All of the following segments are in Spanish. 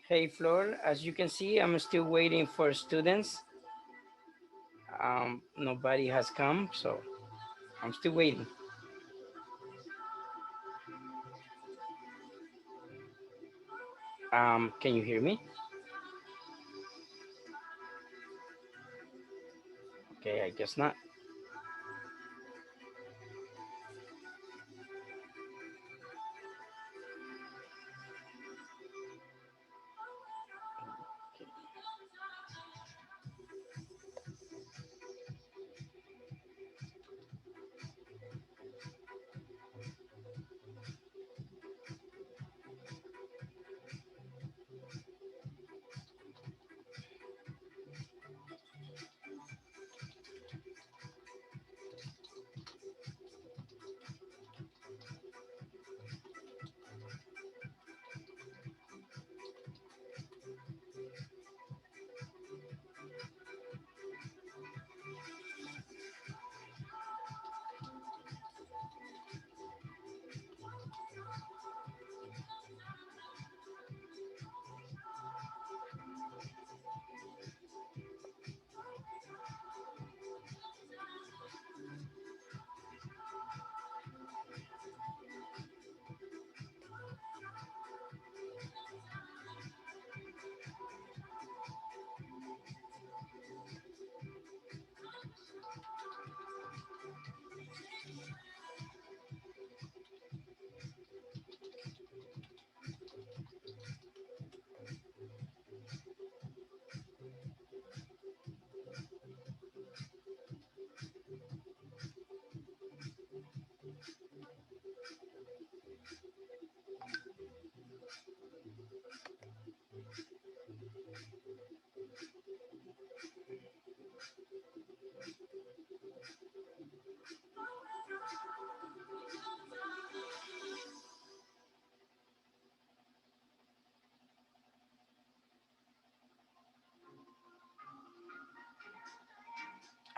Hey, Flor, as you can see, I'm still waiting for students. Nobody has come, so I'm still waiting. Can you hear me? Okay, I guess not.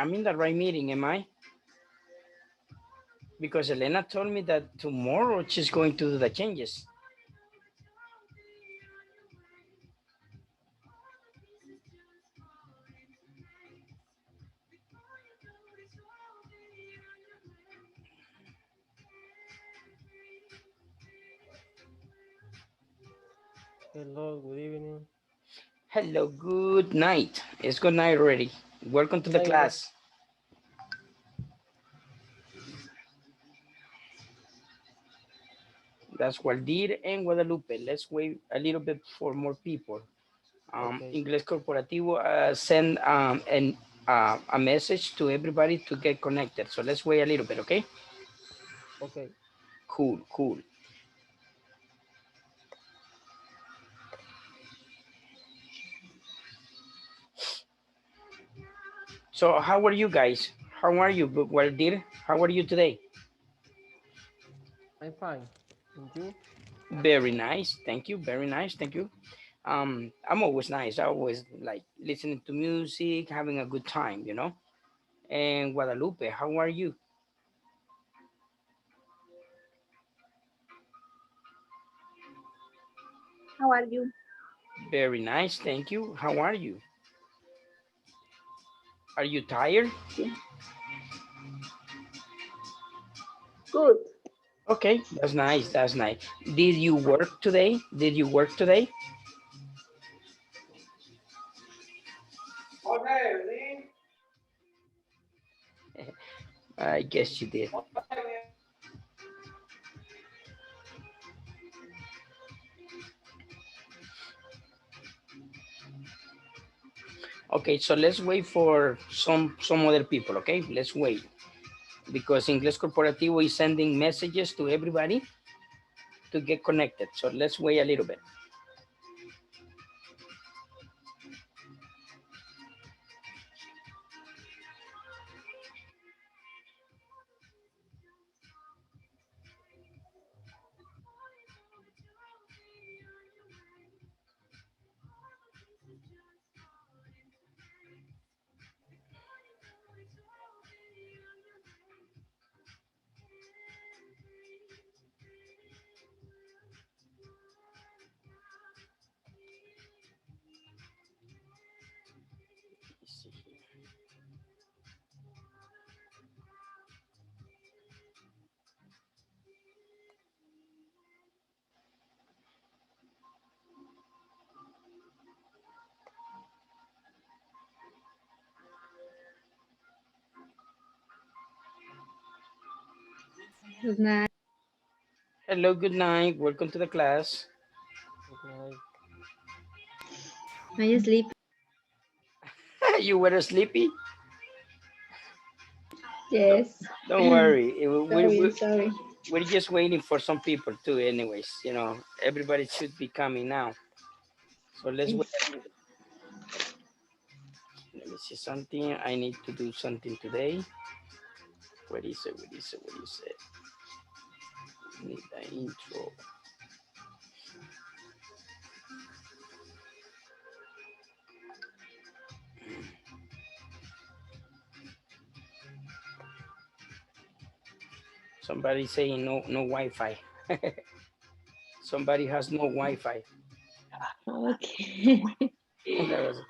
I'm in the right meeting, am I? Because Elena told me that tomorrow she's going to do the changes. Hello, good evening. Hello, good night. It's good night already. Welcome to Good the night, guys. class. That's Waldir and Guadalupe. Let's wait a little bit for more people. Okay, Inglés Corporativo send a message to everybody to get connected. So let's wait a little bit, okay? okay. Cool, cool. So how are you guys? How are you, Waldir? How are you today? I'm fine. And you? Very nice. Thank you. Very nice. Thank you. I'm always nice. I always like listening to music, having a good time, you know? And Guadalupe, how are you? How are you? Very nice. Thank you. How are you? Are you tired? Yeah. Good. Okay, that's nice. That's nice. Did you work today? Did you work today? I guess you did. Okay, so let's wait for some other people, okay? Let's wait because Inglés Corporativo is sending messages to everybody to get connected. So let's wait a little bit. Good night. Hello, good night. Welcome to the class. Good night. Are you sleepy? You were sleepy? Yes. Don't worry. Sorry. We're just waiting for some people too anyways. Everybody should be coming now. So let's wait. Let me see something. I need to do something today. What is it? Need the intro. Somebody saying no Wi-Fi. Somebody has no Wi-Fi. Okay. That was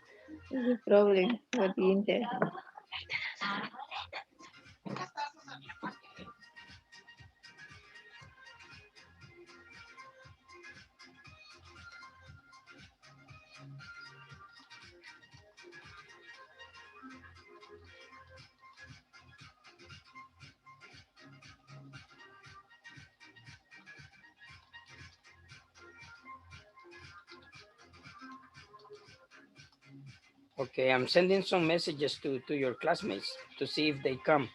There's a problem with the internet. okay. I'm sending some messages to your classmates to see if they come.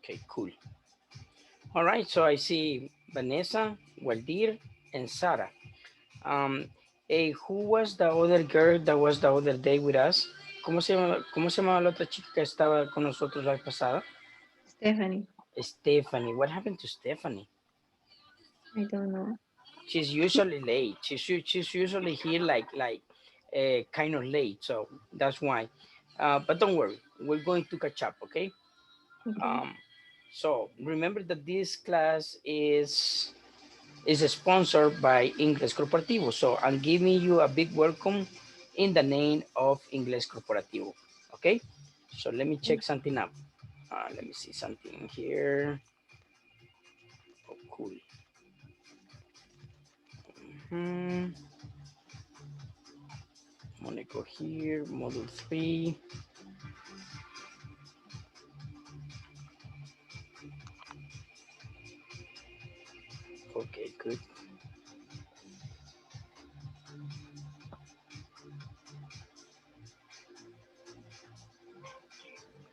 Okay, cool. All right, so I see Vanessa, Waldir, and Sarah. Who was the other girl that was the other day with us? ¿Cómo se llama la otra chica que estaba con nosotros la vez pasada? Stephanie, Stephanie. What happened to Stephanie? I don't know. She's usually late. She's usually here like kind of late, so that's why. But don't worry, we're going to catch up, okay? Okay. Um, so remember that this class is sponsored by Inglés Corporativo. So I'm giving you a big welcome in the name of Inglés Corporativo. Okay, so let me check something up. Let me see something here. Oh, cool. I'm gonna go here, module 3. Okay, good.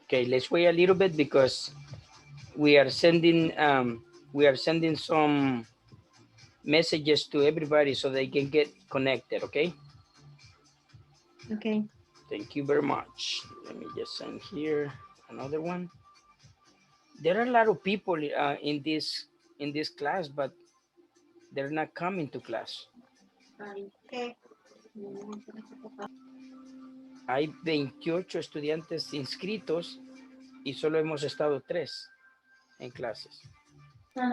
Okay, let's wait a little bit because we are sending some messages to everybody so they can get connected. Okay. Okay. Thank you very much. Let me just send here another one. There are a lot of people in this class, but they're not coming to class. Hay 28 estudiantes inscritos y solo hemos estado 3 en clases. Okay,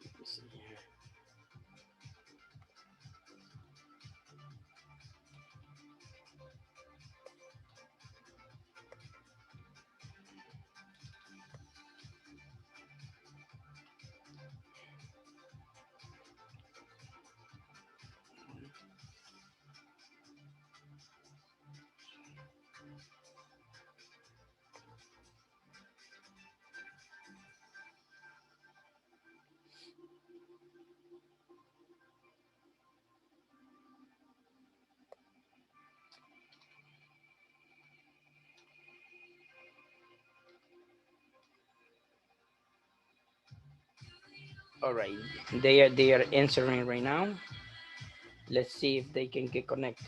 let me see here. All right, they are answering right now. Let's see if they can get connected.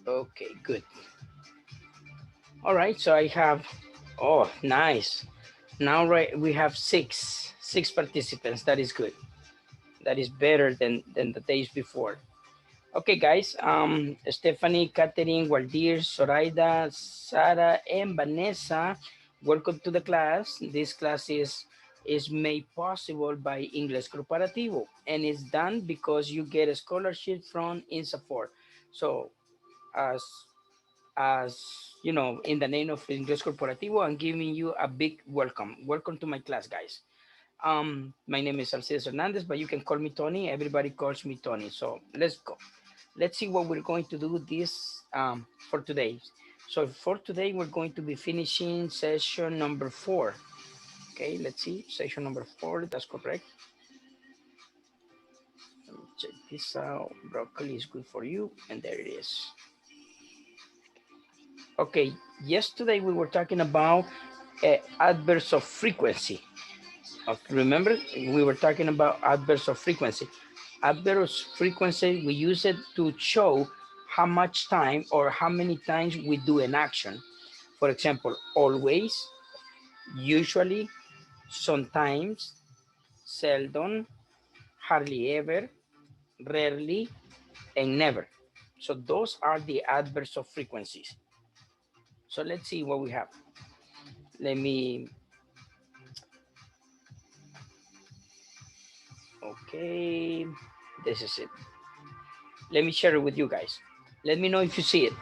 Okay, good. All right, so I have, oh, nice. Now right, we have six participants. That is good. That is better than the days before. Okay, guys. Stephanie, Catherine, Waldir, Zoraida, Sarah, and Vanessa, welcome to the class. This class is made possible by Inglés Corporativo, and it's done because you get a scholarship from INSAFORP. So, as as you know, in the name of Inglés Corporativo, I'm giving you a big welcome. Welcome to my class, guys. My name is Alcides Hernandez, but you can call me Tony. Everybody calls me Tony. So let's go. Let's see what we're going to do this for today. So for today, we're going to be finishing session number 4. Okay, let's see, session number 4, that's correct. Let me check this out. Broccoli is good for you, and there it is. Okay, yesterday we were talking about adverbs of frequency. Remember, we were talking about adverbs of frequency. Adverbs of frequency, we use it to show how much time or how many times we do an action. For example, always, usually, sometimes, seldom, hardly ever, rarely, and never. So those are the adverbs of frequencies. So let's see what we have. Let me, okay, this is it. Let me share it with you guys. Let me know if you see it.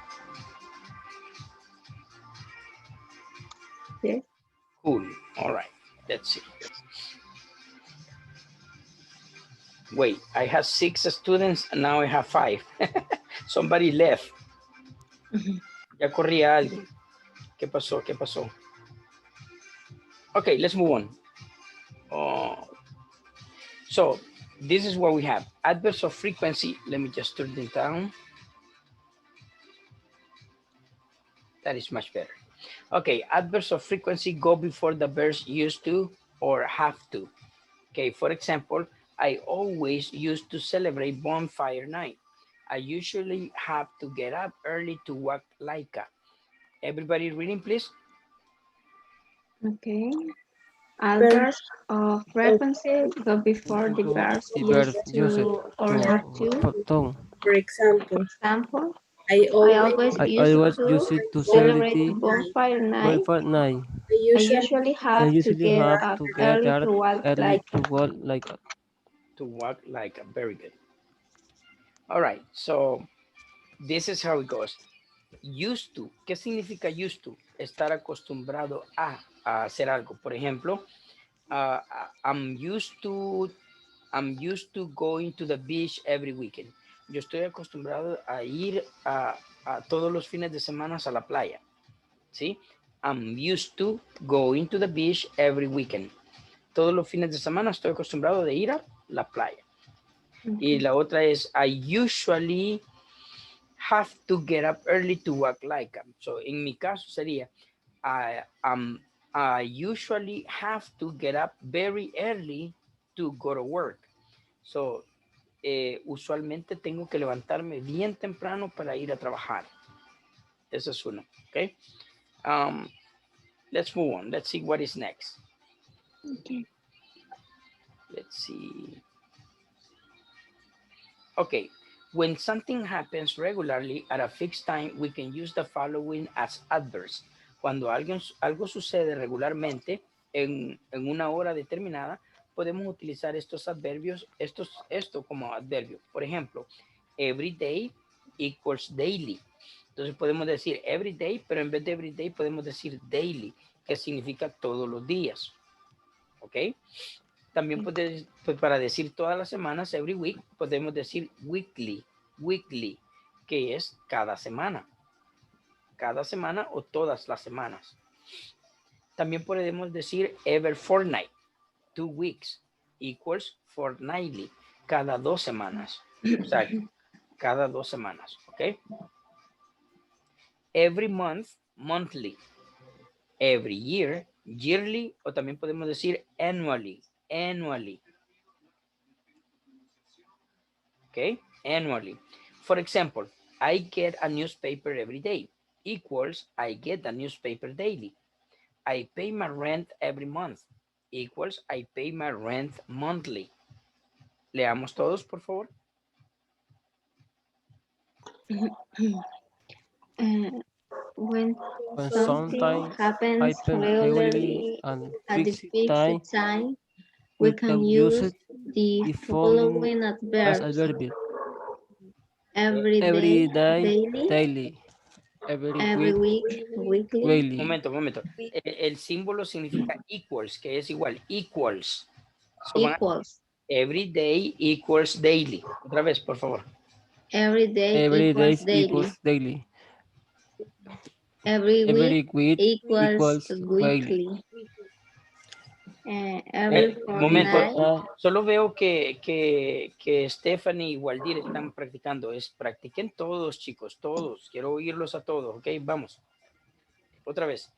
Yes. Cool. All right. Let's see. Wait, I have 6 students and now I have 5. Somebody left. Ya corría alguien. ¿Qué pasó? ¿Qué pasó? Okay, let's move on. So this is what we have. Adverbs of frequency. Let me just turn it down. That is much better. Okay, adverbs of frequency go before the verbs used to or have to. Okay, for example, I always used to celebrate bonfire night. I usually have to get up early to walk like a. Everybody reading, please? Okay. Adverbs of frequency go before the verbs The used verb use it to or have to. to. For For example, example, I I always always I used always use to it to celebrate celebrate bonfire night. bonfire night. I I usually usually I have to usually get have up to get early up to walk early like. to work like To walk like a. Very good. All right, so this is how it goes. Used to. ¿Qué significa used to? Estar acostumbrado a hacer algo. Por ejemplo, uh, I'm used to going to the beach every weekend. Yo estoy acostumbrado a ir a todos los fines de semana a la playa. ¿Sí? I'm used to going to the beach every weekend. Todos los fines de semana estoy acostumbrado de ir a la playa. Y la otra es I usually have to get up early to walk like them. So en mi caso sería I usually have to get up very early to go to work. So usualmente tengo que levantarme bien temprano para ir a trabajar. Ese es uno, okay? Let's move on. Let's see what is next. Okay. Let's see. Okay, when something happens regularly at a fixed time, we can use the following as adverbs. Cuando algo sucede regularmente en una hora determinada, podemos utilizar estos adverbios, esto como adverbio. Por ejemplo, every day equals daily. Entonces podemos decir every day, pero en vez de every day podemos decir daily, que significa todos los días. ¿Ok? También pues para decir todas las semanas, every week, podemos decir weekly, que es cada semana o todas las semanas. También podemos decir every fortnight, 2 weeks, equals fortnightly, cada 2 semanas. O sea, cada 2 semanas, ¿ok? Every month, monthly. Every year, yearly, o también podemos decir annually. Okay, annually. For example, I get a newspaper every day. Equals, I get a newspaper daily. I pay my rent every month. Equals, I pay my rent monthly. Leamos todos, por favor. When When something sometimes happens happen regularly regularly and at the fixed time, fixed time, we we can can use use it the the following following as adverbs: adverb. every Every day, day, daily, daily. Every every week, week, weekly, weekly. Momento. El símbolo significa equals, que es igual. Equals. So, equals. every day equals daily. Otra vez, por favor. Every day Every day equals daily. equals daily. Every Every week week equals equals weekly. weekly. Every Momento. fortnight. Solo veo que Stephanie y Waldir están practicando. Practiquen todos, chicos, todos. Quiero oírlos a todos, ¿ok? Vamos. Otra vez.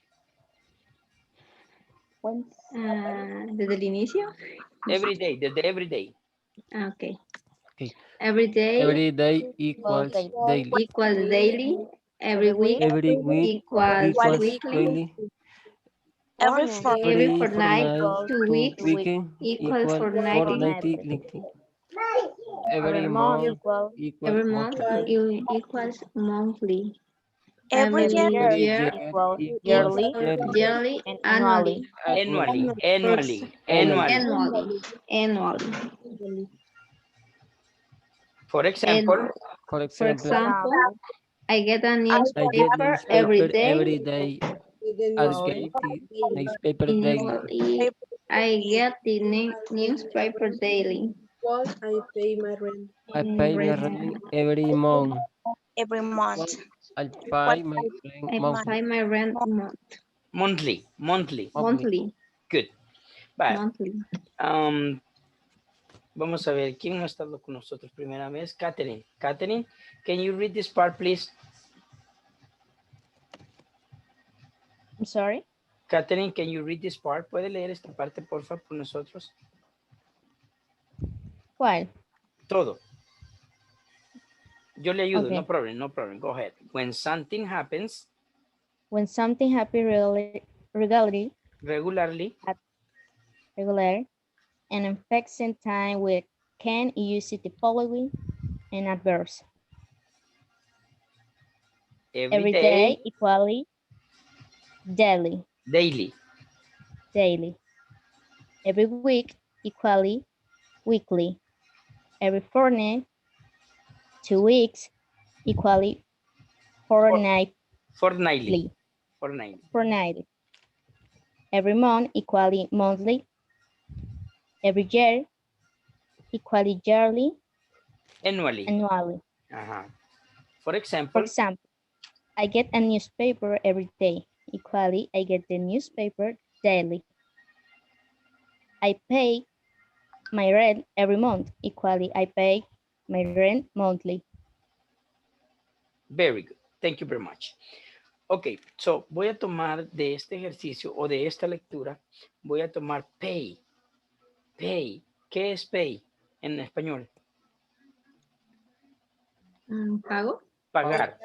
¿Desde el inicio? Every day, desde every day. Okay. Okay. Every day Every day equals daily. equals daily. Every week Every week equals equals weekly. weekly. Every Every fortnight, fortnight 2 to weeks weekend equals equal fortnightly. fortnightly. Every month equal Every month monthly. equals monthly. Every year Every Every year year equals equals yearly. yearly, annually. Annually. Annually. Annually. For And example, For for example, example, I get a I get newspaper every newspaper day. every day. I get the newspaper daily. Annually, I get the newspaper daily. I pay my rent. I pay my rent every month. every month. I What pay my rent I monthly. pay my rent monthly. monthly. Good. Bye. Monthly. Vamos a ver, ¿quién no ha estado con nosotros primera vez? Catherine. Catherine, can you read this part, please? I'm sorry. Catherine, can you read this part? ¿Puede leer esta parte, por favor, por nosotros? ¿Cuál? Todo. Yo le ayudo, Okay. no problem. Go ahead. When something happens When something happens regularly and affects in time, we can use it the following and adverbs. Every day equally daily. Every week equally weekly. Every fortnight, 2 weeks equally fortnightly. Every month equally monthly. Every year equally yearly. Annually. For example, I get a newspaper every day. Equally, I get the newspaper daily. I pay my rent every month. Equally, I pay my rent monthly. Very good. Thank you very much. Ok, so voy a tomar de este ejercicio o de esta lectura, voy a tomar pay. Pay. ¿Qué es pay en español? ¿Pago? Pagar,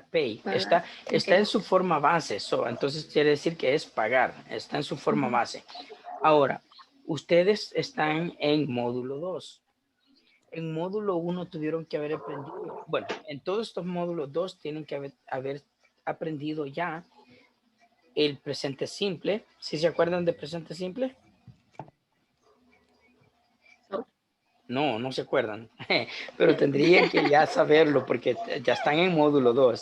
pay. Está en su forma base, entonces quiere decir que es pagar, está en su forma base. Ahora, ustedes están en módulo 2. En módulo 1 tuvieron que haber aprendido, bueno, en todos estos módulos 2 tienen que haber aprendido ya el presente simple. ¿Sí se acuerdan de presente simple? No se acuerdan, pero tendrían que ya saberlo porque ya están en módulo 2.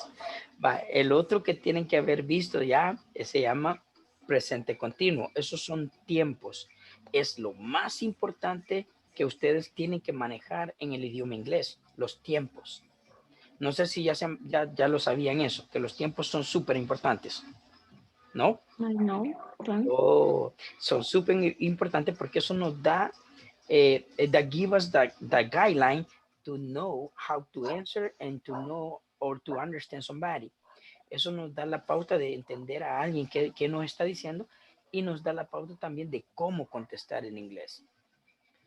El otro que tienen que haber visto ya se llama presente continuo. Esos son tiempos. Es lo más importante que ustedes tienen que manejar en el idioma inglés, los tiempos. No sé si ya lo sabían eso, que los tiempos son súper importantes. ¿No? No. Oh, son súper importantes porque eso nos da that give us the guideline to know how to answer and to know or to understand somebody. Eso nos da la pauta de entender a alguien que nos está diciendo y nos da la pauta también de cómo contestar en inglés.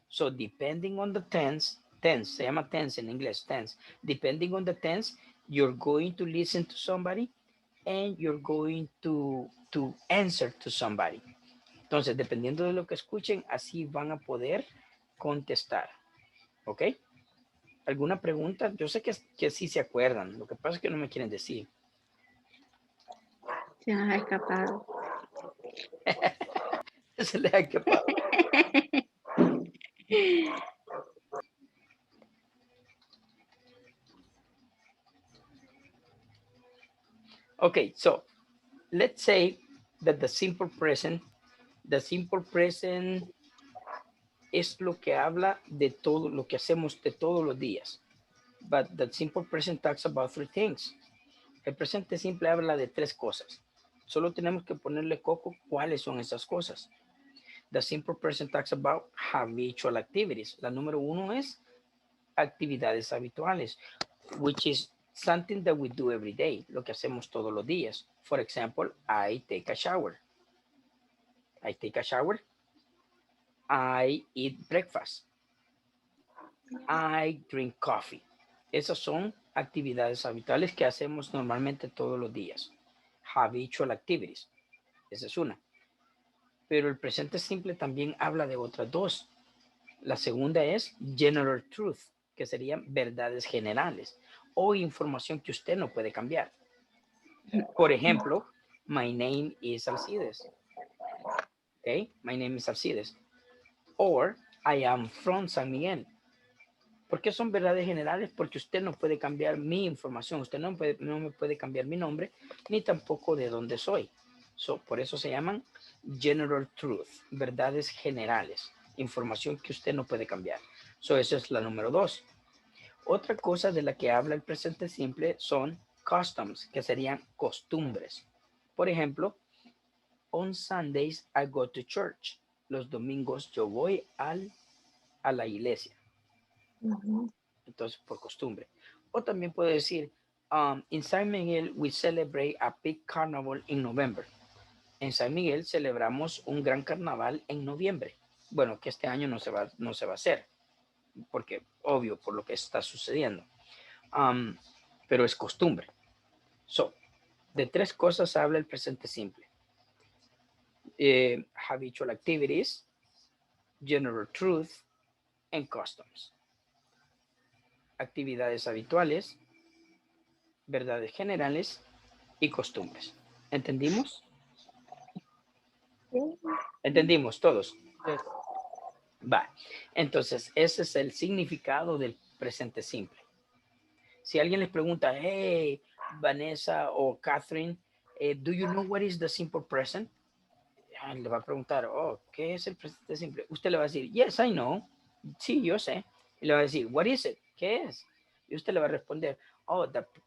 So depending on the tense, se llama tense en inglés, tense. Depending on the tense, you're going to listen to somebody, and you're going to answer to somebody. Entonces, dependiendo de lo que escuchen, así van a poder contestar. ¿Ok? ¿Alguna pregunta? Yo sé que sí se acuerdan. Lo que pasa es que no me quieren decir. Se nos ha escapado. Se les ha escapado. Okay, so let's say that the simple present es lo que habla de todo lo que hacemos de todos los días. But the simple present talks about 3 things. El presente simple habla de 3 cosas. Solo tenemos que ponerle coco cuáles son esas cosas. The simple present talks about habitual activities. La número 1 es actividades habituales, which is something that we do every day, lo que hacemos todos los días. For example, I take a shower. I take a shower. I eat breakfast. I drink coffee. Esas son actividades habituales que hacemos normalmente todos los días. Habitual activities. Esa es una. Pero el presente simple también habla de otras 2. La segunda es general truth, que serían verdades generales o información que usted no puede cambiar. Por ejemplo, my name is Alcides. Okay, my name is Alcides. Or I am from San Miguel. ¿Por qué son verdades generales? Porque usted no puede cambiar mi información. Usted no me puede cambiar mi nombre, ni tampoco de dónde soy. Por eso se llaman general truth, verdades generales, información que usted no puede cambiar. Esa es la número 2. Otra cosa de la que habla el presente simple son customs, que serían costumbres. Por ejemplo, on Sundays I go to church. Los domingos yo voy a la iglesia. Entonces, por costumbre. O también puedo decir, in San Miguel we celebrate a big carnival in November. En San Miguel celebramos un gran carnaval en noviembre. Bueno, que este año no se va a hacer, porque obvio, por lo que está sucediendo. Pero es costumbre. De 3 cosas habla el presente simple. Habitual activities, general truth, and customs. Actividades habituales, verdades generales y costumbres. ¿Entendimos? ¿Entendimos todos? Va. Entonces, ese es el significado del presente simple. Si alguien les pregunta, hey, Vanessa o Catherine, do you know what is the simple present? Le va a preguntar, ¿qué es el presente simple? Usted le va a decir, yes, I know. Sí, yo sé. Y le va a decir, what is it? ¿Qué es? Y usted le va a responder,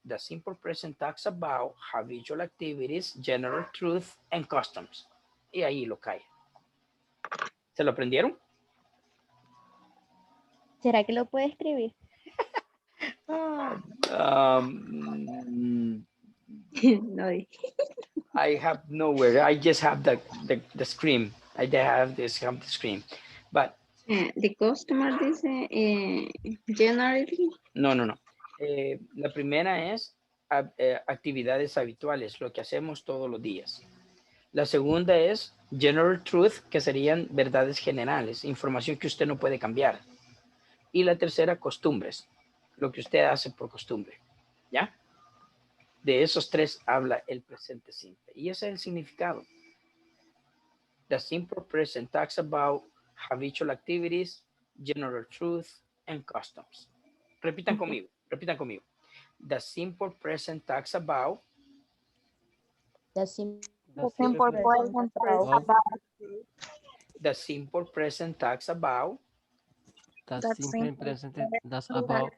the simple present talks about habitual activities, general truth, and customs. Y ahí lo cae. ¿Se lo aprendieron? ¿Será que lo puede escribir? No. I have nowhere. I just have the screen. I have the screen. But the customer dice generally. No. La primera es actividades habituales, lo que hacemos todos los días. La segunda es general truth, que serían verdades generales, información que usted no puede cambiar. Y la tercera, costumbres, lo que usted hace por costumbre. ¿Ya? De esos 3 habla el presente simple. Y ese es el significado. The simple present talks about habitual activities, general truth, and customs. Repitan conmigo. The simple present talks about. The simple The simple present talks about. The simple present that's about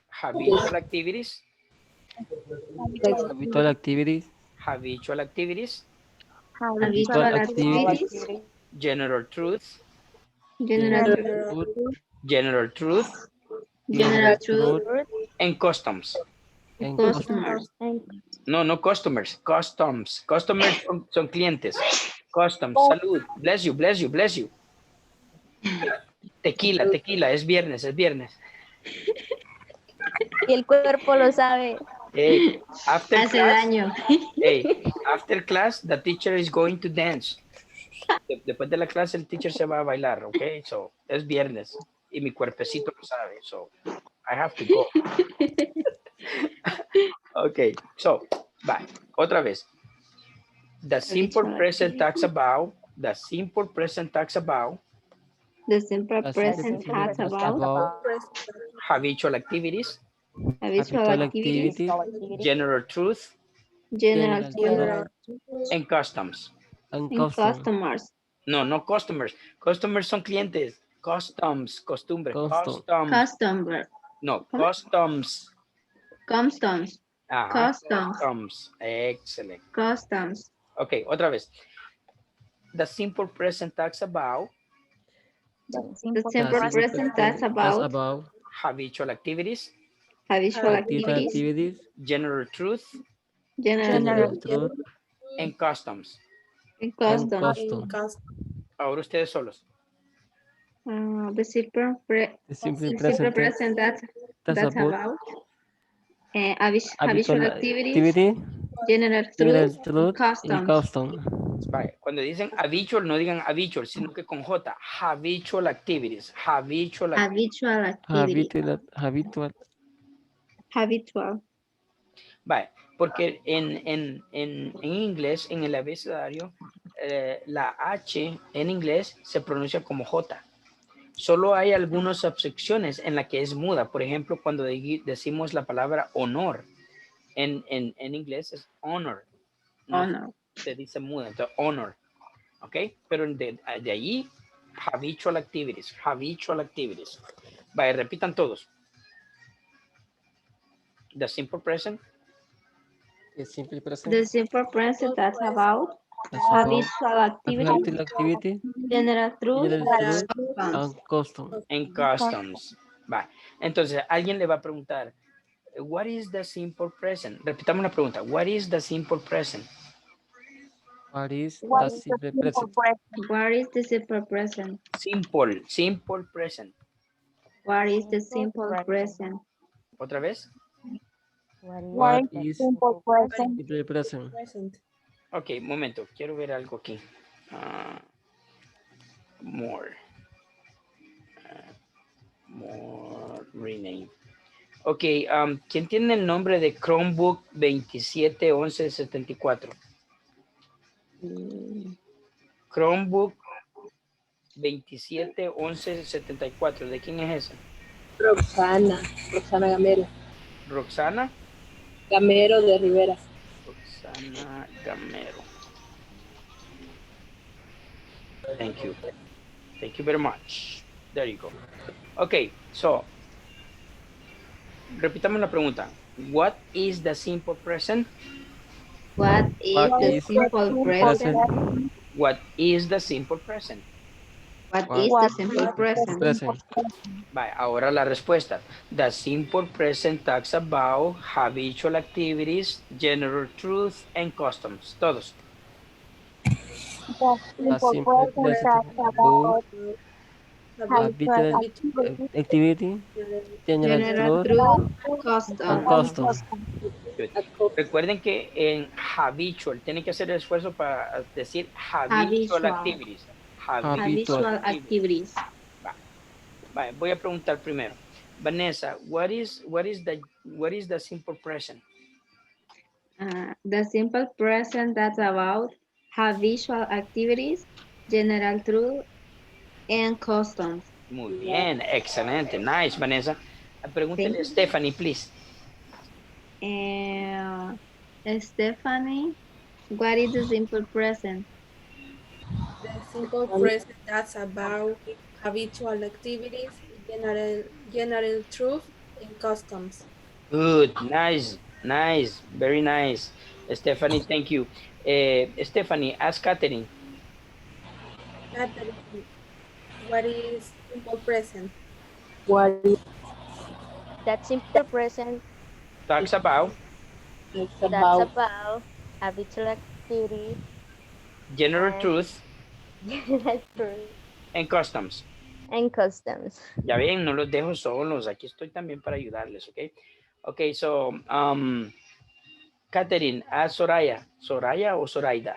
Habitual activities. habitual activities. Habitual activities. Habitual activities. General truth. General Truth. And customs. And customers. No customers. Customs. Customers son clientes. Customs. Salud. Bless you. Tequila. Es viernes. Y el cuerpo lo sabe. Hey, after Hace class, daño. hey, after class, the teacher is going to dance. Después de la clase, el teacher se va a bailar, okay? So, es viernes y mi cuerpecito lo sabe, so I have to go. Okay, so, bye. Otra vez. The simple present talks about, the simple present talks about The simple The present simple talks present about habitual activities, habitual activities, general truth, general general truth, and customs. and and custom. customers. No customers. Customers son clientes. Customs, costumbre. Custom. Customer. No, ¿Cómo? customs. Customs. Ajá, Customs. customs. Excelente. Customs. Ok, otra vez. The simple present talks about The The simple simple present talks about habitual activities, habitual activity activities, activities, general truth, general general truth, truth, and customs. and and customs. custom. Ahora ustedes solos. The simple The simple the simple present present that's that's about about habitual habitual activities, activity, general general truth, and truth, and customs. custom. Vale, cuando dicen habitual, no digan habitual, sino que con J. Habitual activities. Habitual activities. Habitual activities. Habitual. Habitual. Vale, porque en inglés, en el abecedario, la H en inglés se pronuncia como J. Solo hay algunas subsecciones en la que es muda. Por ejemplo, cuando decimos la palabra honor, en inglés es honor. No Honor. se dice muda, entonces honor. ¿Ok? Pero de allí, habitual activities. Habitual activities. Vale, repitan todos. The simple present. The simple present The simple present that's about that's about habitual activities, habitual activity, general truth, general truth, customs. and custom. En customs. Va. Entonces, alguien le va a preguntar, what is the simple present? Repitamos la pregunta. What is the simple present? What is the simple present? What is the simple present? Simple present. What is the simple present? Otra vez. What is simple present? Present. Ok, momento. Quiero ver algo aquí. More. More rename. Ok, ¿quién tiene el nombre de Chromebook 271174? Chromebook 271174. ¿De quién es ese? Roxana Gamero. Roxana. Gamero de Rivera. Roxana Gamero. Thank you. Thank you very much. There you go. Okay, so repitamos la pregunta. What is the simple present? What is the simple present? What is the simple present? What is the simple present? Vale, ahora la respuesta. The simple present talks about habitual activities, general truth, and customs. Todos. The simple present about habitual activity, general truth, and custom. Good. Recuerden que en habitual tienen que hacer el esfuerzo para decir habitual activities. Habitual activities. Vale, voy a preguntar primero. Vanessa, what is the simple present? The simple present that's about habitual activities, general truth, and customs. Muy bien, excelente, nice, Vanessa. Pregúntele a Stephanie, please. Stephanie, what is the simple present? The simple present that's about habitual activities, general truth, and customs. Good, nice, very nice. Stephanie, thank you. Stephanie, ask Catherine. Catherine, what is simple present? That simple present Talks about that's about habitual activity, general truth general truth, and customs. and customs. Ya ven, no los dejo solos. Aquí estoy también para ayudarles, ¿ok? Ok, so, Catherine, ask Soraya. ¿Soraya o Zoraida?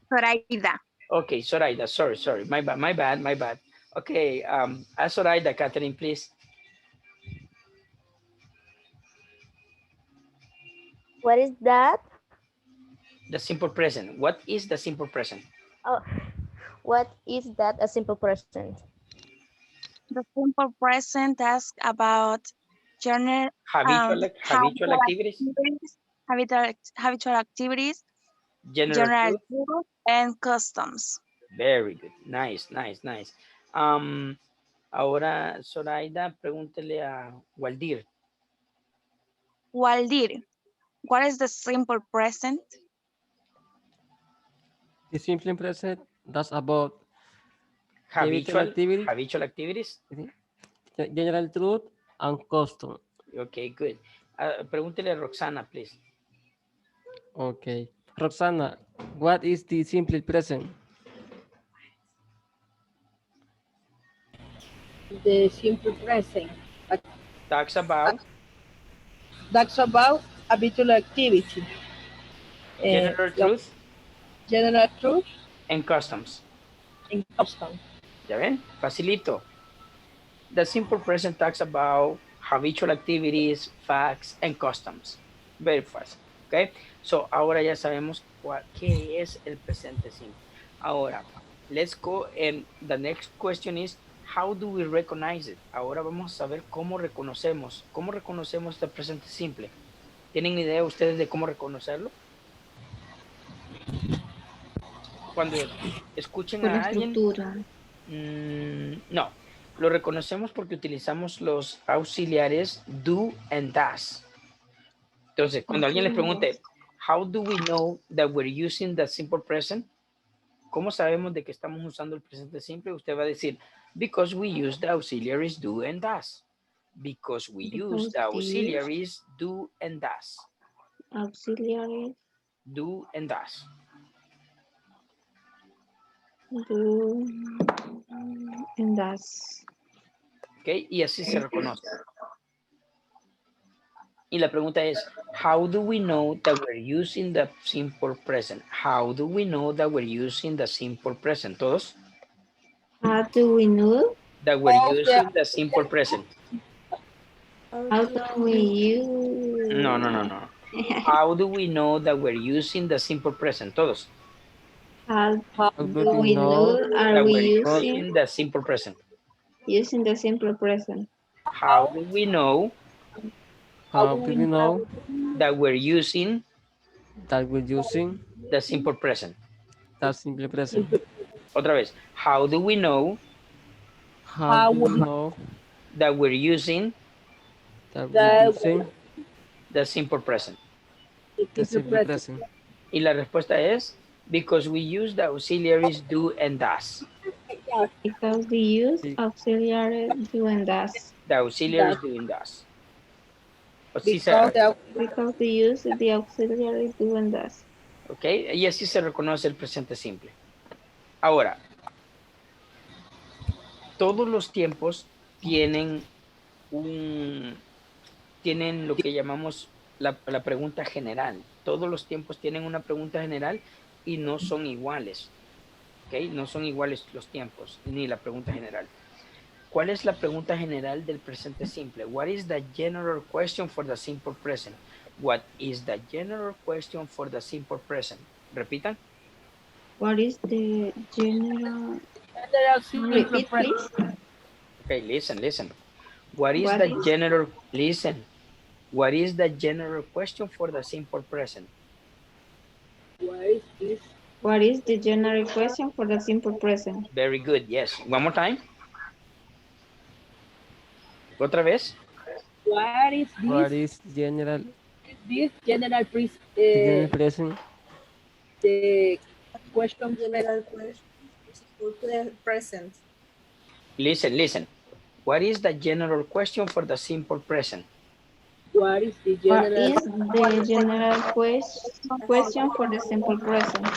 Zoraida. Okay, Zoraida, sorry. My bad. Okay, ask Zoraida, Catherine, please. What is that? The simple present. What is the simple present? Oh, what is that? A simple present. The simple present asks about general Habitual activities. habitual activities, General general truth. truth, and customs. Very good. Nice. Ahora, Zoraida, pregúntele a Waldir. Waldir, what is the simple present? The simple present, that's about Habitual activity. activities. General truth and custom. Okay, good. Pregúntele a Roxana, please. Okay. Roxana, what is the simple present? The simple present. Talks about That's about habitual activity. general truth General truth and customs. and custom. ¿Ya ven? Facilito. The simple present talks about habitual activities, facts, and customs. Very fast. Okay? So, ahora ya sabemos qué es el presente simple. Ahora, let's go and the next question is, how do we recognize it? Ahora vamos a saber cómo reconocemos el presente simple. ¿Tienen idea ustedes de cómo reconocerlo? Cuando escuchen Por a la alguien... estructura. No, lo reconocemos porque utilizamos los auxiliares do and does. Entonces, cuando alguien les pregunte, how do we know that we're using the simple present? ¿Cómo sabemos de que estamos usando el presente simple? Usted va a decir, because we use the auxiliaries do and does. Because we use the auxiliaries do and does. Auxiliaries. Do and does. Do and does. ¿Ok? Y así se reconoce. Y la pregunta es, how do we know that we're using the simple present? How do we know that we're using the simple present? ¿Todos? How do we know? That we're using the simple present. How do we use? No. How do we know that we're using the simple present? Todos. How do we know? Are That we we're using using the simple present. the simple present? How do we know How do we know that we're using that we're using the simple present? the simple present? Otra vez. How do we know How do we know that we're using that we're using the simple present? the simple present? Y la respuesta es, because we use the auxiliaries do and does. Because we use auxiliary do and does. The auxiliaries do and does. Because we use the auxiliary do and does. Ok, y así se reconoce el presente simple. Ahora, todos los tiempos tienen lo que llamamos la pregunta general. Todos los tiempos tienen una pregunta general y no son iguales. ¿Ok? No son iguales los tiempos ni la pregunta general. ¿Cuál es la pregunta general del presente simple? What is the general question for the simple present? What is the general question for the simple present? Repitan. What is the general? Repeat, please. Okay, listen. What is the general? Listen. What is the general question for the simple present? What is the general question for the simple present? Very good. Yes. One more time. Otra vez. What is general present? The question general question present. Listen. What is the general question for the simple present? What is the general question for the simple present?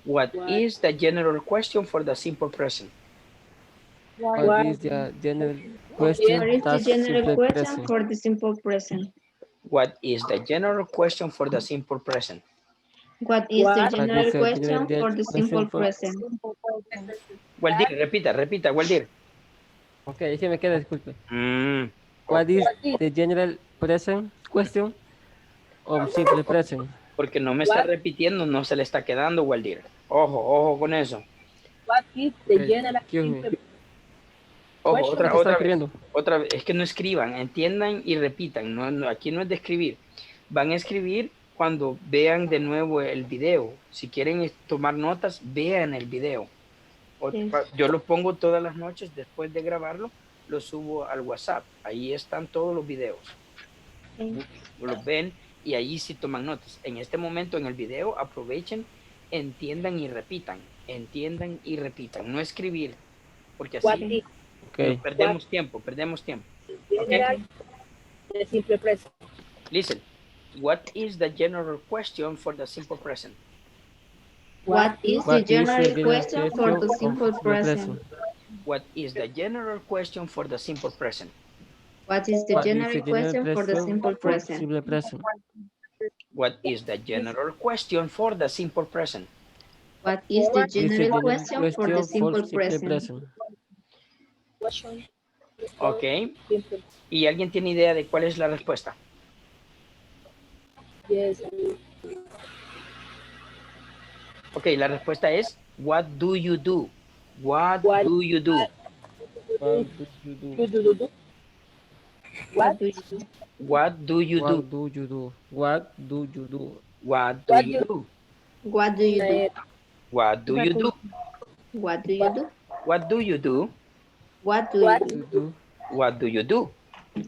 What is the general question for the simple present? What is the general question? What is the That's general simple question present. for the simple present? What is the general question for the simple present? What is the What general is the question general for the simple question for- present? Simple present. Waldir, repita, Waldir. Ok, se me queda, disculpe. Mm, What is the general present question of simple present? porque no me está What? repitiendo, no se le está quedando, Waldir. Ojo con eso. What is the Ok, general excuse me. simple Ojo, question? ¿Qué está otra vez. escribiendo? Otra vez, es que no escriban, entiendan y repitan. Aquí no es de escribir. Van a escribir cuando vean de nuevo el video. Si quieren tomar notas, vean el video. Yes. Yo lo pongo todas las noches después de grabarlo, lo subo al WhatsApp. Ahí están todos los videos. Okay. Los ven y ahí sí toman notas. En este momento en el video aprovechen, entiendan y repitan. Entiendan y repitan. No escribir, porque What así is Ok. perdemos tiempo. general the simple present? Listen, what is the general question for the simple present? What is the What is the general general question for the question of simple present? What is the general question for the simple present? What is the What is general the general question for the question simple for present? simple present? What is the general question for the simple present? What is the What is the general general question for the question for simple simple present? present? Question Ok. simple. ¿Y alguien tiene idea de cuál es la respuesta? Yes. Ok, la respuesta es, what do you do? What What do you do? What do you do? do? What do you do? What do you do? What do you do? What do you do? What do What you you- do? What do you do? What do you do? What do you do? What do you do? What do you What do? do you do? What do you do?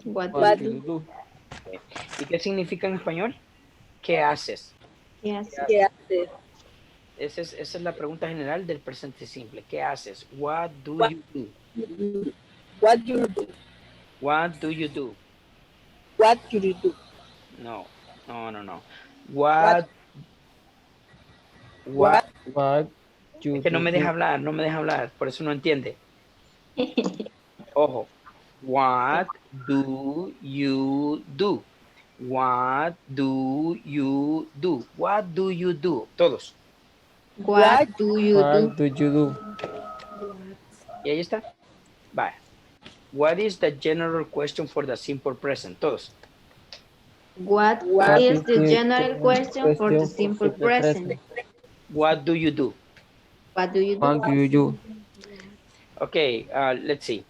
What do What you do do? you do? ¿Y qué significa en español? ¿Qué haces? Yes. Yeah. Esa es la pregunta general del presente simple. ¿Qué haces? What do What- you do? What you do? What do you do? What you do? No. What? What? What you Es que no me deja do? hablar, no me deja hablar, por eso no entiende. Ojo. What do you do? What do you do? What do you do? Todos. What do you do? What do you do? Y ahí está. Vaya. What is the general question for the simple present? Todos. What What is the general question for the simple present? What do you do? What do you do? What do you do? Okay, let's see.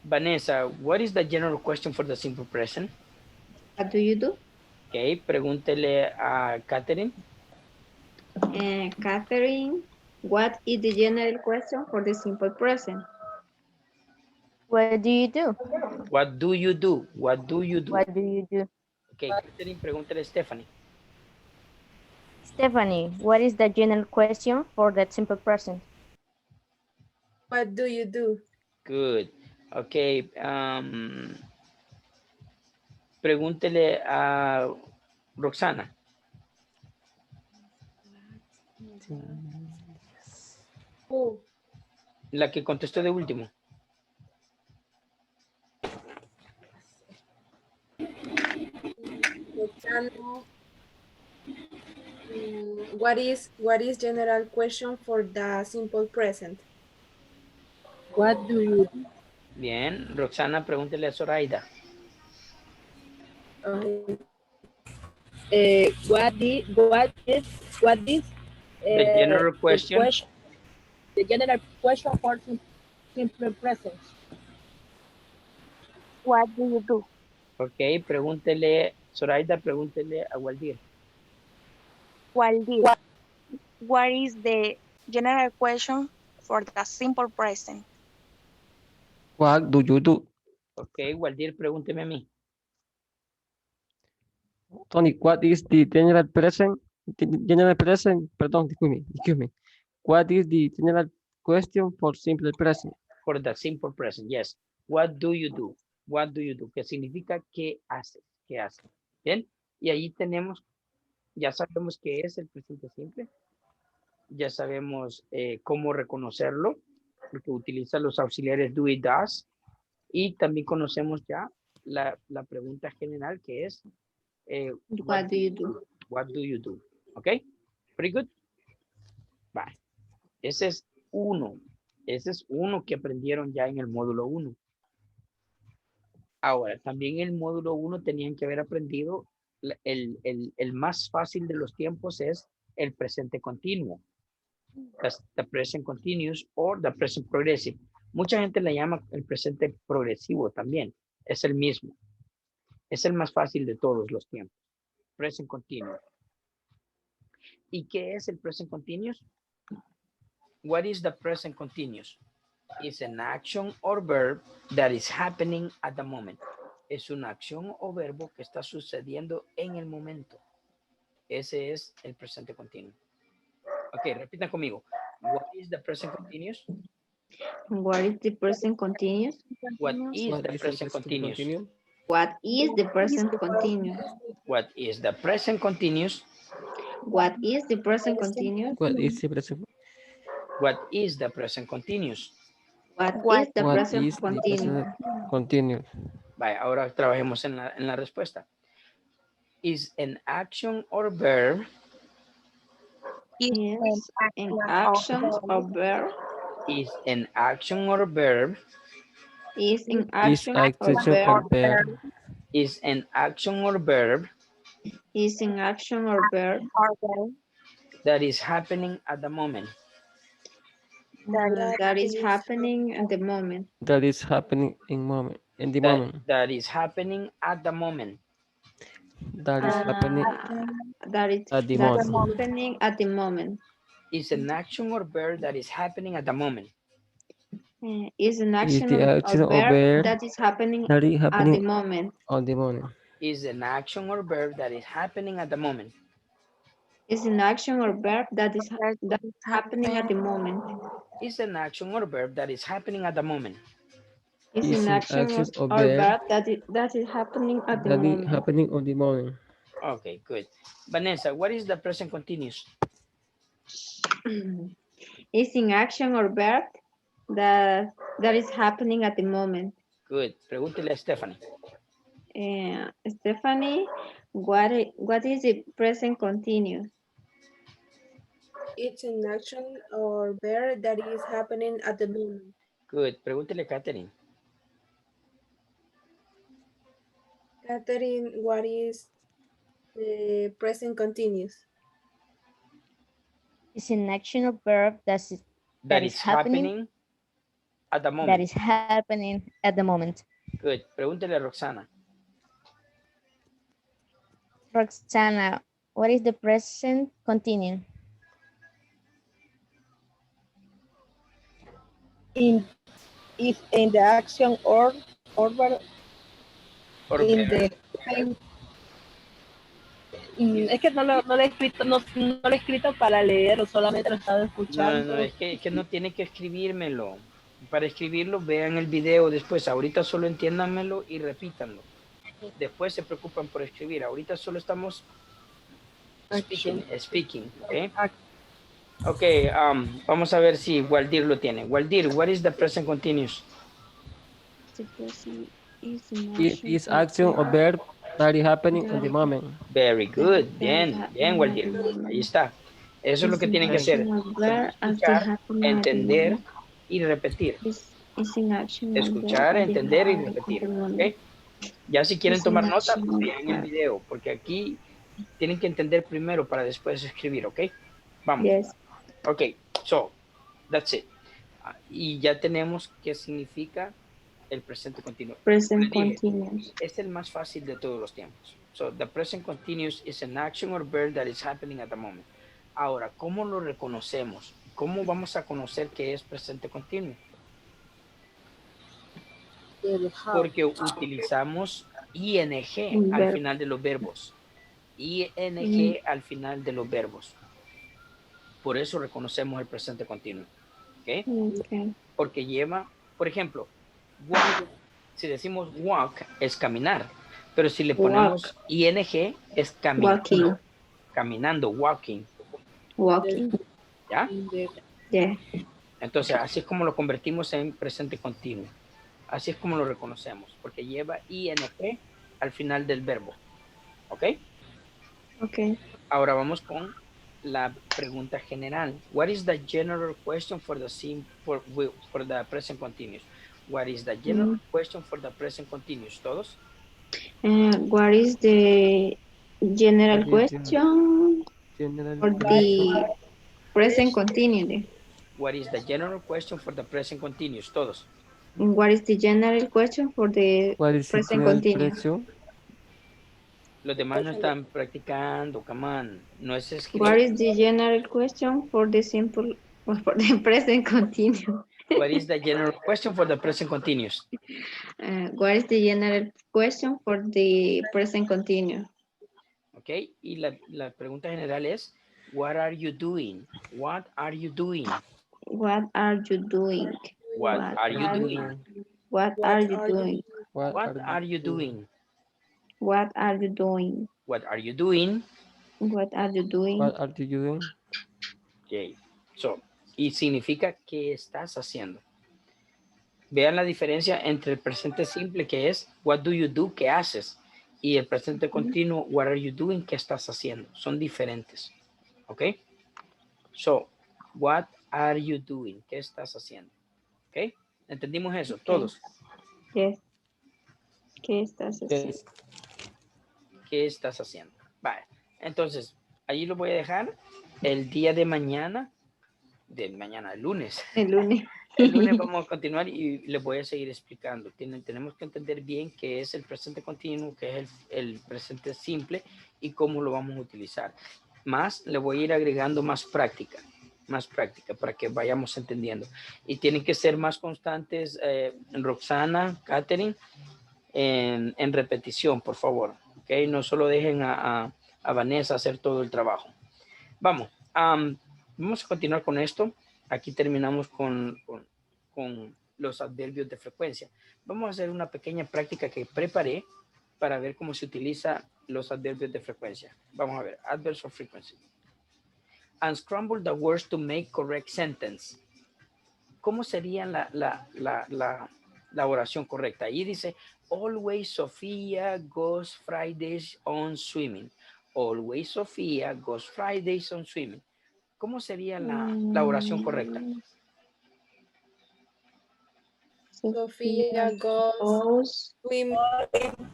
Vanessa, what is the general question for the simple present? What do you do? Okay, pregúntele a Catherine. Catherine, what is the general question for the simple present? What do you do? What do you do? What do you do? What do you do? Okay, Catherine, pregúntele a Stephanie. Stephanie, what is the general question for the simple present? What do you do? Good. Okay, pregúntele a Roxana. Who? La que contestó de último. What is general question for the simple present? What do you do? Bien, Roxana, pregúntele a Zoraida. What is The general question. The general question for simple present. What do you do? Ok, pregúntele, Zoraida, pregúntele a Waldir. Waldir, what is the general question for the simple present? What do you do? Ok, Waldir, pregúnteme a mí. Tony, what is the general present? General present, perdón, excuse me. What is the general question for simple present? For the simple present, yes. What do you do? What do you do? ¿Qué significa qué haces? ¿Qué haces? Bien, y ahí tenemos, ya sabemos qué es el presente simple. Ya sabemos cómo reconocerlo. porque utiliza los auxiliares do y does. Y también conocemos ya la pregunta general que es What do you do? What do you do? ¿Ok? Pretty good. Vale. Ese es uno. Ese es uno que aprendieron ya en el módulo 1. Ahora, también en el módulo 1 tenían que haber aprendido el más fácil de los tiempos es el presente continuo. The present continuous or the present progressive. Mucha gente le llama el presente progresivo también. Es el mismo. Es el más fácil de todos los tiempos. Present continuous. ¿Y qué es el present continuous? What is the present continuous? It's an action or verb that is happening at the moment. Es una acción o verbo que está sucediendo en el momento. Ese es el presente continuo. Ok, repitan conmigo. What is the present continuous? What is the present continuous? What is What the is the present present continuous? continuous? What is the present continuous? What is the present continuous? What is the present continuous? What is the present? What is the present continuous? What is the What present is the continuous? present continuous? Vaya, ahora trabajemos en la respuesta. Is an action or verb Is an action or verb? is an action or verb Is an Is action or action verb? or verb is an action or verb Is an action or verb that is happening at the moment. that is happening at the moment. that is happening in the moment. That is happening at the moment. That is happening That is at the that's moment. happening at the moment. Is an action or verb that is happening at the moment. Is an Is action the action or or verb verb that is happening that is at the happening moment. on the moment. Is an action or verb that is happening at the moment. Is an action or verb that is happening at the moment. Is an action or verb that is happening at the moment. Is Is an an action action or or verb verb that is happening at the that is moment. happening on the moment. Okay, good. Vanessa, what is the present continuous? Is an action or verb that is happening at the moment. Good. Pregúntele a Stephanie. Stephanie, what is the present continuous? It's an action or verb that is happening at the moment. Good. Pregúntele a Catherine. Catherine, what is the present continuous? It's an action or verb that Is happening at the moment. that is happening at the moment. Good. Pregúntele a Roxana. Roxana, what is the present continuous? Is in the action or verb Or in verb. es que no lo he escrito, no lo he escrito para leerlo, solamente lo he estado No, escuchando. es que no tiene que escribírmelo. Para escribirlo, vean el video después. Ahorita solo entiéndanmelo y repítanlo. Después se preocupan por escribir. Ahorita solo estamos speaking, ¿ok? Ok, vamos a ver si Waldir lo tiene. Waldir, what is the present continuous? The present is an It is action or verb that is happening on the moment. Very good. Bien, bien, Waldir. Ahí está. Eso es lo que tienen que hacer. Escuchar, entender y repetir. Escuchar, entender y repetir. ¿Ok? Ya si quieren tomar nota, vean el video, porque aquí tienen que entender primero para después escribir, ¿ok? Vamos. Yes. Ok, so, that's it. Y ya tenemos qué significa el presente continuo. Present Como les dije, continuous. es el más fácil de todos los tiempos. So, the present continuous is an action or verb that is happening at the moment. Ahora, ¿cómo lo reconocemos? ¿Cómo vamos a conocer que es presente continuo? Porque utilizamos ing al final de los verbos. ing al final de los verbos. Por eso reconocemos el presente continuo. ¿Okay? Okay. Porque lleva, por ejemplo, walk, si decimos walk es caminar, pero si le ponemos ing es caminar. Walking. Caminando, walking. Walking. ¿Ya? Yeah. Entonces, así es como lo convertimos en presente continuo. Así es como lo reconocemos, porque lleva ing al final del verbo. ¿Ok? Ok. Ahora vamos con la pregunta general. What is the general question for the present continuous? What is the general question for the present continuous? ¿Todos? What is the general What is the question general for question? the present continuous? What is the general question for the present continuous? Todos. What is the general question for the What is the present general continuous? question? Los demás no están practicando, come on. No es What escribir. is the general question for the simple for the present continuous? What is the general question for the present continuous? What is the general question for the present continuous? Ok, y la pregunta general es, what are you doing? What are you doing? What are you doing? What are you doing? What are you doing? What are you doing? What are you doing? What are you doing? What are you doing? What are you doing? Ok, so, y significa ¿qué estás haciendo? Vean la diferencia entre el presente simple que es what do you do, ¿qué haces? Y el presente continuo, what are you doing, ¿qué estás haciendo? Son diferentes. ¿Ok? So, what are you doing? ¿Qué estás haciendo? ¿Ok? ¿Entendimos eso? Todos. Yes. ¿Qué estás haciendo? Yes. ¿Qué estás haciendo? Vale. Entonces, ahí lo voy a dejar el día de mañana, el lunes. El lunes. El lunes vamos a continuar y les voy a seguir explicando. Tenemos que entender bien qué es el presente continuo, qué es el presente simple y cómo lo vamos a utilizar. Más, le voy a ir agregando más práctica para que vayamos entendiendo. Y tienen que ser más constantes, Roxana, Catherine, en repetición, por favor. ¿Okay? No solo dejen a Vanessa hacer todo el trabajo. Vamos a continuar con esto. Aquí terminamos con los adverbios de frecuencia. Vamos a hacer una pequeña práctica que preparé para ver cómo se utiliza los adverbios de frecuencia. Vamos a ver, adverbs of frequency. Unscramble the words to make correct sentence. ¿Cómo sería la oración correcta? Ahí dice, always Sofía goes Fridays on swimming. Always Sofía goes Fridays on swimming. ¿Cómo sería la oración correcta? Sofía goes swimming.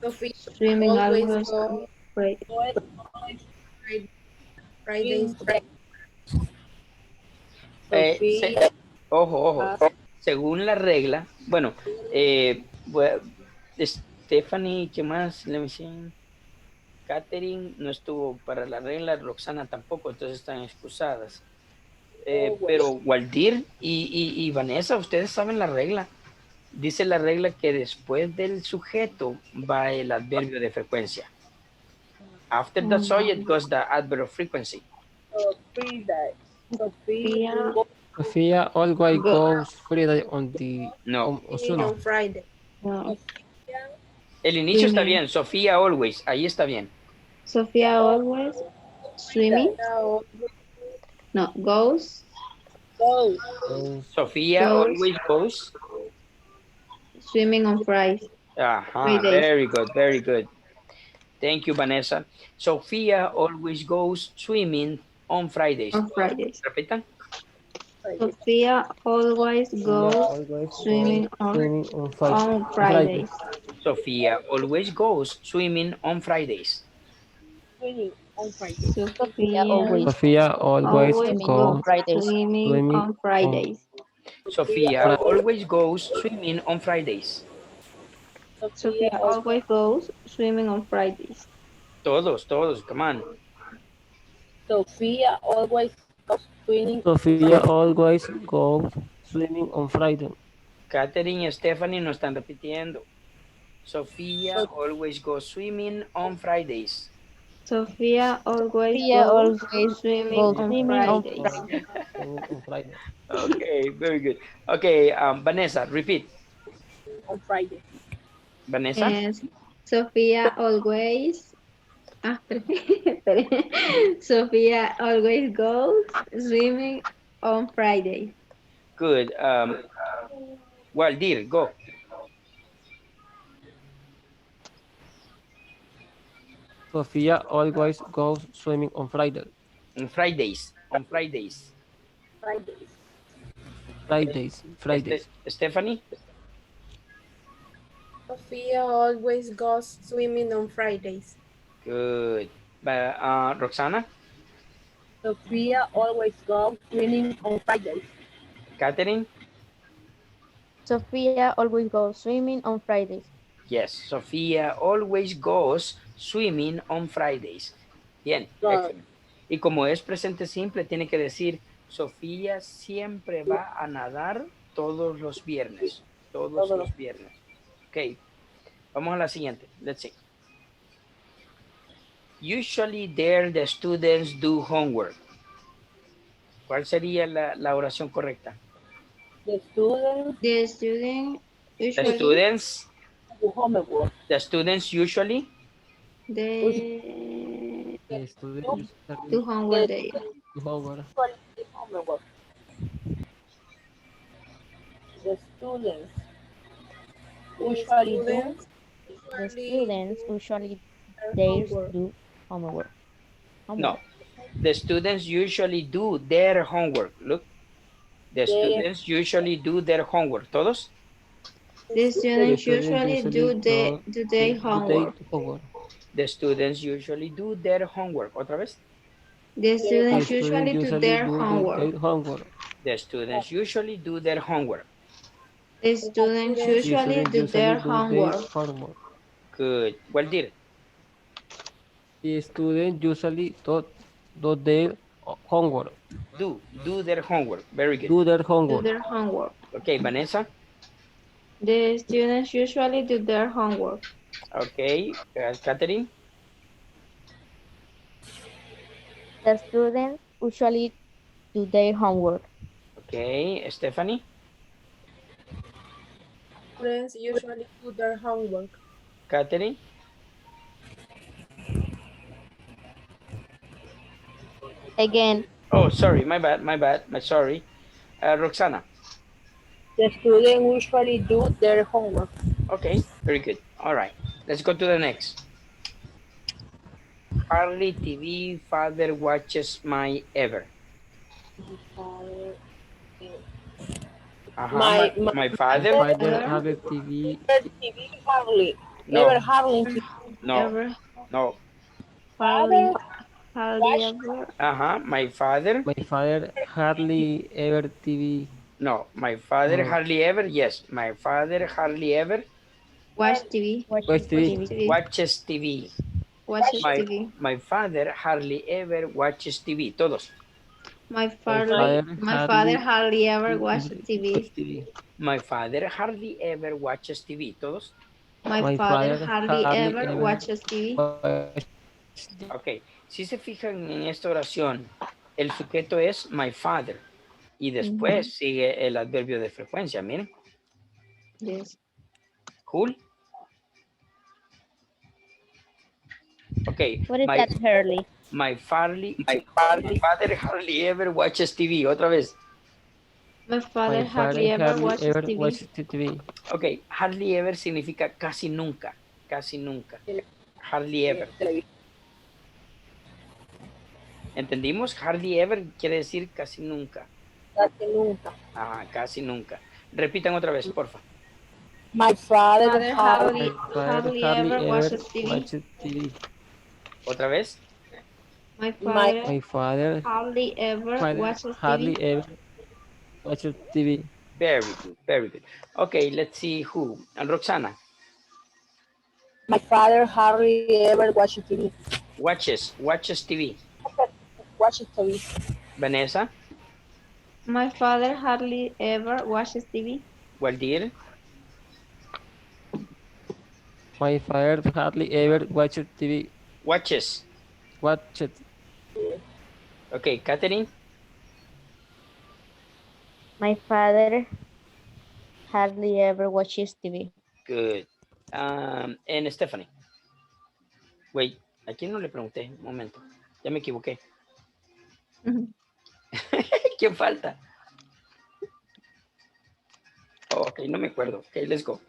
Sofía Swimming always always goes great. Fridays. Ojo. Según la regla, bueno, Stephanie, ¿qué más? Le me Catherine no estuvo para la regla, Roxana tampoco, entonces están excusadas. Pero Waldir y Vanessa, ustedes saben la regla. Dice la regla que después del sujeto va el adverbio de frecuencia. After the subject goes the adverb of frequency. Sofía always goes Friday on No. On Friday. No. El inicio está Swimming. bien. Sofía always. Ahí está bien. Sofía always swimming. No, goes. Sofía Goes. always goes. Swimming on Friday. Ajá. Very good. Very good. Thank you, Vanessa. Sofía always goes swimming on Fridays. On Fridays. Repitan. Sofía always goes swimming on Fridays. Sofía always goes swimming on Fridays. Sofía Sofía always always goes goes Fridays. swimming on Fridays. Sofía always goes swimming on Fridays. Sofía always goes swimming on Fridays. Todos, come on. Sofía always goes swimming. Sofía always goes swimming on Friday. Catherine y Stephanie no están repitiendo. Sofía always goes swimming on Fridays. Sofía always Always goes swimming goes on swimming on Fridays. Swimming on Friday. Okay, very good. Okay, Vanessa, repeat. On Friday. Vanessa. Yes. Sofía always. Espere. Sofía always goes swimming on Friday. Good. Well, dear, go. Sofia always goes swimming on Friday. On Fridays. On Fridays. Fridays. Stephanie? Sophia always goes swimming on Fridays. Good. Roxana? Sophia always goes swimming on Fridays. Catherine? Sophia always goes swimming on Fridays. Yes, Sofía always goes swimming on Fridays. Bien, excelente. Y como es presente simple, tiene que decir, Sofía siempre va a nadar todos los viernes. Todos los viernes. Ok, vamos a la siguiente. Let's see. Usually there the students do homework. ¿Cuál sería la oración correcta? The students The student The usually students, do homework. the students usually they The students do homework day. do homework. Homework. The students usually do The students usually do homework. No, the students usually do their homework. Look, the students usually do their homework. ¿Todos? The students The students usually do their homework. The students usually do their homework. ¿Otra vez? The students The usually students do their do homework. their homework. The students usually do their homework. The students The usually students do their usually homework. homework. Good. Well did. The students usually do their homework. Do their homework. Very good. Do their Do homework. their homework. Okay, Vanessa. The students usually do their homework. Okay, Catherine. The students usually do their homework. Okay, Stephanie. Students usually do their homework. Catherine. Again, Oh, sorry, my bad. Sorry. Roxana. the students usually do their homework. Okay, very good. All right, let's go to the next. Hardly TV father watches my ever. My father. Have a TV. TV hardly. No. Ever hardly. No, Ever. no. Hardly ever. My father. My father hardly ever TV. No, my father No. hardly ever. Yes, my father hardly ever Watch TV. Watch TV. TV. watches TV. Watches My, TV. my father hardly ever watches TV. Todos. My father father hardly ever watches TV. My father hardly ever watches TV. Todos. My father hardly ever watches TV. Ok. Si se fijan en esta oración, el sujeto es my father. Y después sigue el adverbio de frecuencia. Miren. Yes. Cool. Ok. what is that, Hurley? My father hardly ever watches TV. Otra vez. My father hardly ever watches TV. watches TV. Ok. Hardly ever significa casi nunca. Casi nunca. Hardly ever. ¿Entendimos? Hardly ever quiere decir casi nunca. Casi nunca. Casi nunca. Repitan otra vez, porfa. My father hardly Hardly ever watches TV. Otra vez. My My father hardly ever watches hardly TV. ever watches TV. Very good, very good. Okay, let's see who. And Roxana. My father hardly ever watches TV. Watches TV. Watches TV. Vanessa. My father hardly ever watches TV. Waldir. My father hardly ever watches TV. Watches. Watches. Okay, Catherine. My father hardly ever watches TV. Good. And Stephanie. Wait, ¿a quién no le pregunté? Un momento. Ya me equivoqué. ¿Quién falta? Oh, ok, no me acuerdo. Ok, let's go.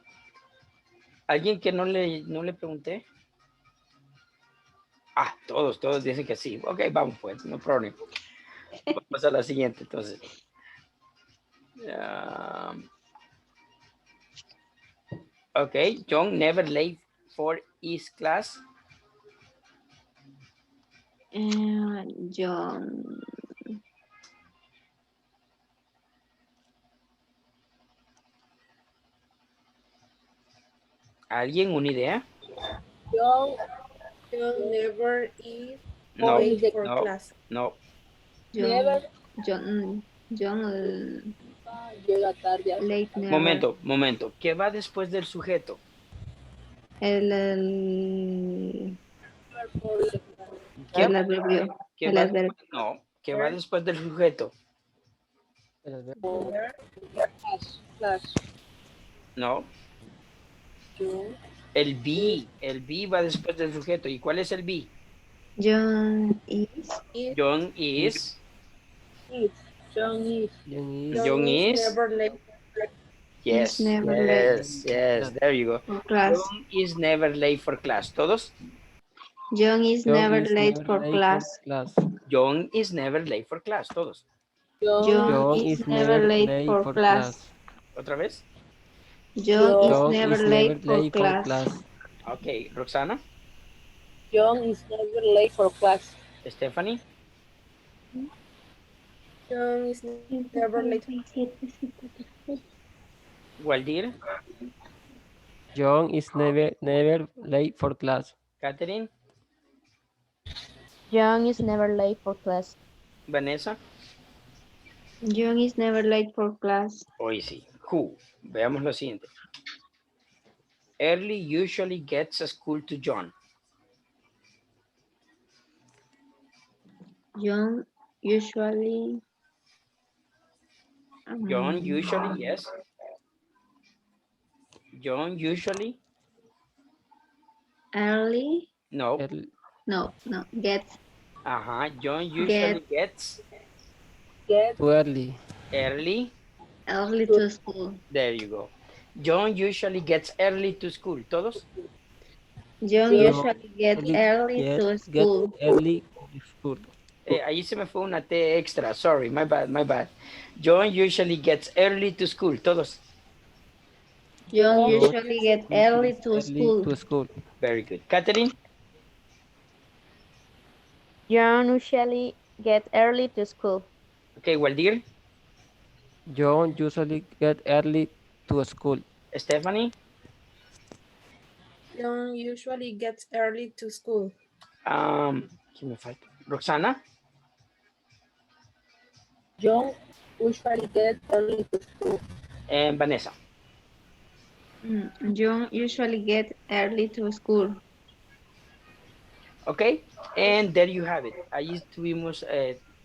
¿Alguien que no le pregunté? Ah, todos dicen que sí. Ok, vamos pues, no problema. Vamos a la siguiente, entonces. Ok, John never late for his class. John. ¿Alguien una idea? John never is No, late for no, class. no. Never. John Llega tarde. late never. Momento. ¿Qué va después del sujeto? El ¿Qué va, adverbio. qué El va adverbio. después? No, ¿qué va después del sujeto? El adverbio. Class. No, John el be va después del sujeto. ¿Y cuál es el be? John is. John is. is. John is. John is. Never late. Yes, never late. yes, there you go. For class. John is never late for class. ¿Todos? John is never late for late class. John is never late for class. ¿Todos? John is never late for class. ¿Otra vez? John is never late for class. Ok, Roxana, John is never late for class. Stephanie, John is never late. Waldir, John is never late for class. Catherine, John is never late for class. Vanessa. John is never late for class. Hoy sí. Who? Veamos lo siguiente. Early usually gets a school to John. John usually. John usually, yes. John usually. Early. No. No. Gets. John usually gets Too early. early. Early to school. There you go. John usually gets early to school. ¿Todos? John usually gets early to school. Early to school. Ahí se me fue una T extra. Sorry, my bad. John usually gets early to school. ¿Todos? John usually gets early to school. Very good. Catherine? John usually gets early to school. Okay, Waldir? John usually get early to school. Stephanie? John usually gets early to school. ¿Quién me falta? Roxana? John usually gets early to school. And Vanessa? John usually gets early to school. Ok, and there you have it. Ahí estuvimos,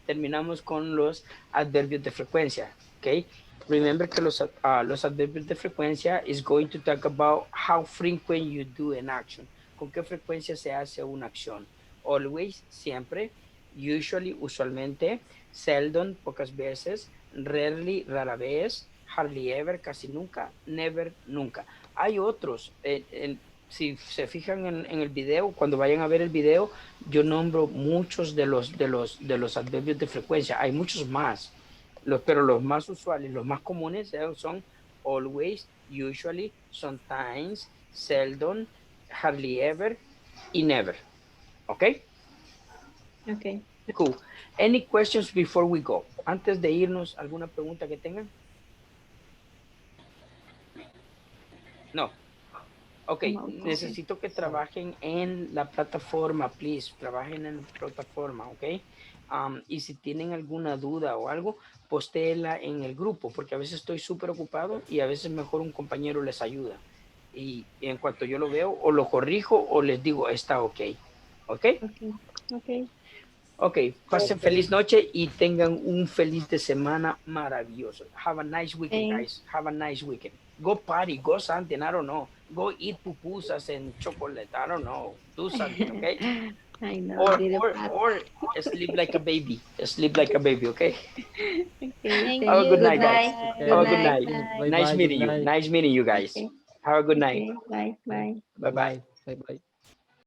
terminamos con los adverbios de frecuencia. Ok, remember que los adverbios de frecuencia is going to talk about how frequent you do an action. Con qué frecuencia se hace una acción. Always, siempre. Usually, usualmente. Seldom, pocas veces. Rarely, rara vez. Hardly ever, casi nunca. Never, nunca. Hay otros. Si se fijan en el video, cuando vayan a ver el video, yo nombro muchos de los adverbios de frecuencia. Hay muchos más, pero los más usuales, los más comunes son always, usually, sometimes, seldom, hardly ever y never. ¿Ok? Ok. Cool. Any questions before we go? Antes de irnos, ¿alguna pregunta que tengan? No. Ok, necesito que trabajen en la plataforma, please. Trabajen en la plataforma, ok. Y si tienen alguna duda o algo, postéela en el grupo, porque a veces estoy súper ocupado y a veces mejor un compañero les ayuda. Y en cuanto yo lo veo, o lo corrijo o les digo, está ok. ¿Ok? Ok, pasen feliz noche y tengan un feliz de semana maravilloso. Have a nice weekend, guys. Have a nice weekend. Go party, go something, I don't know. go eat pupusas and chocolate. I don't know. Do something, okay? I know. Or did it. or sleep like a baby. Sleep like a baby, okay? Okay, Thank Have a you. good night, guys. Bye. Have a Good good night. night. Bye. Bye Nice bye. Good meeting you. night. Nice meeting you guys. Okay. Have a good night. Okay, bye, bye. Bye bye. Bye bye.